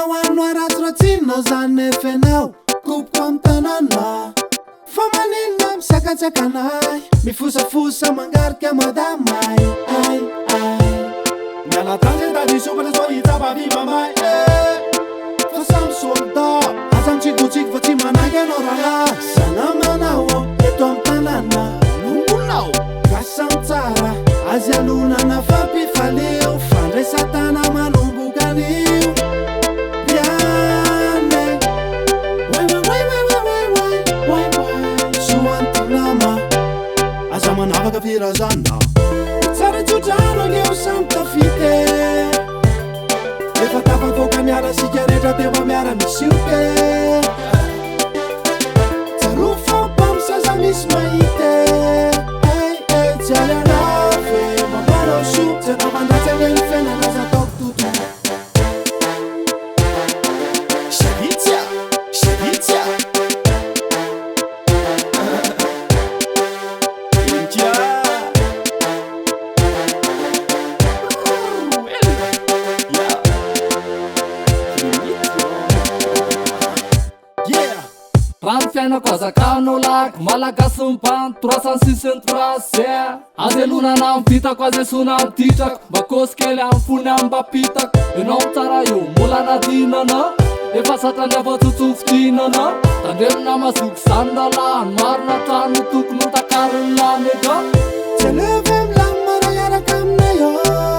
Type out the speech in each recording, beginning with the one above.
hoanno aratsiratsino zany fenao kopoko amy tanana fa maninona misakatsakanay mifosafosa mangarika madamay ay miala tany da nisopatra zao hitsapavy mamay fa samy soldat aza mitsikotsiko fa tsy manaky anao raha sana manao eto amy tanana nongonao gasamy tsara azy alonana fampifaleo fandraisatana manombokanio piane soantolama aza manavaka firazana tsara tsodrano agneo samy tafite efa tafavoaka miara sika rehetra tefa miara misioke tsaro fampamsaza misy mahite Jalalafe, mamano shoot, tena mandatse ny fiainana aza ataoko toto Shevitsia, Shevitsia India Yeah Rano fiainako azakanao laky malagasy mipano torasany sisiny torasea azy alonana amy vitako azy esona amy titrako mba kosy kely amy fony amy mbapitako enao tsara io mola nadinana efa satrany afatsotsofitinana tandremina mazoko zany lalany marina trano tokony takariny lany eka tsy alevy milamy mara iaraka aminay io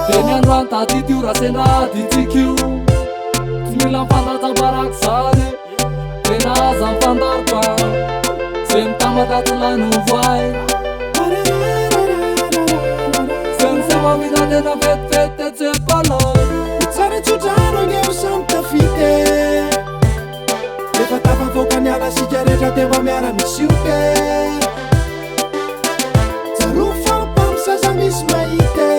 de ny androany tatitio rasena ditsikio tsy mila mifandratsabaraka zany tena aza mifandarika se mitamadatilay novoay se misevavita tena vetivety tsepalay tsara tsodrano agneo samy tafite efa tafavoaka miala sika rehetra tefa miara misioke tsaro fampamsaza misy mahite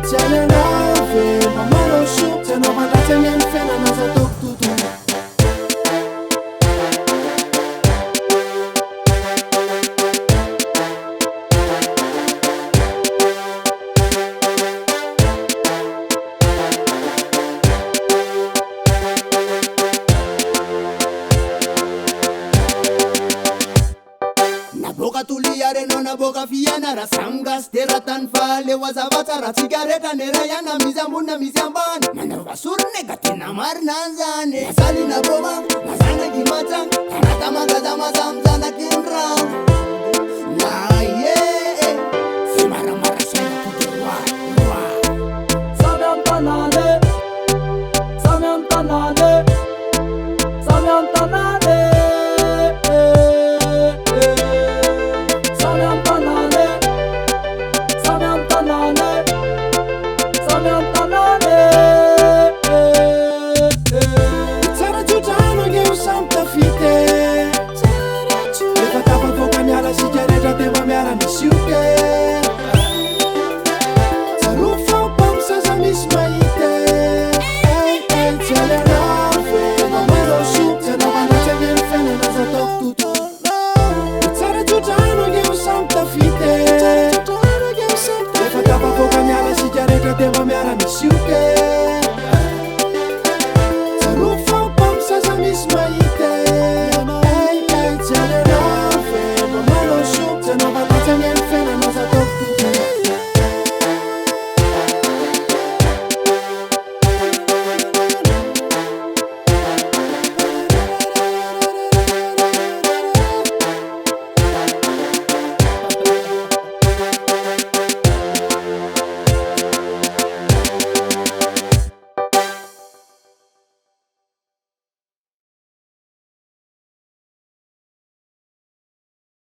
tsy alanave mamano so tsy anao mandatsy agneny fiainana aza ataoko toto Naboka tuliare no naboka fiana rasamgas teratan fale wazavata ratsigareta nerayana mizambuna mizambani manova surne gatina marnanzane masali naboka mazana gimatang karata magaza mazamzana kinrang na ye simara marasana tudewa Samiam tanane Samiam tanane Samiam tanane Samiam tanane Samiam tanane Samiam tanane tsara tsodrano agneo samy tafite efa tafavoaka miala sika rehetra tefa miara misioke tsaro fampamsaza misy mahite tsy alanave mamano so tsy anao mandatsy agneny fiainana aza ataoko toto tsara tsodrano agneo samy tafite efa tafavoaka miala sika rehetra tefa miara misioke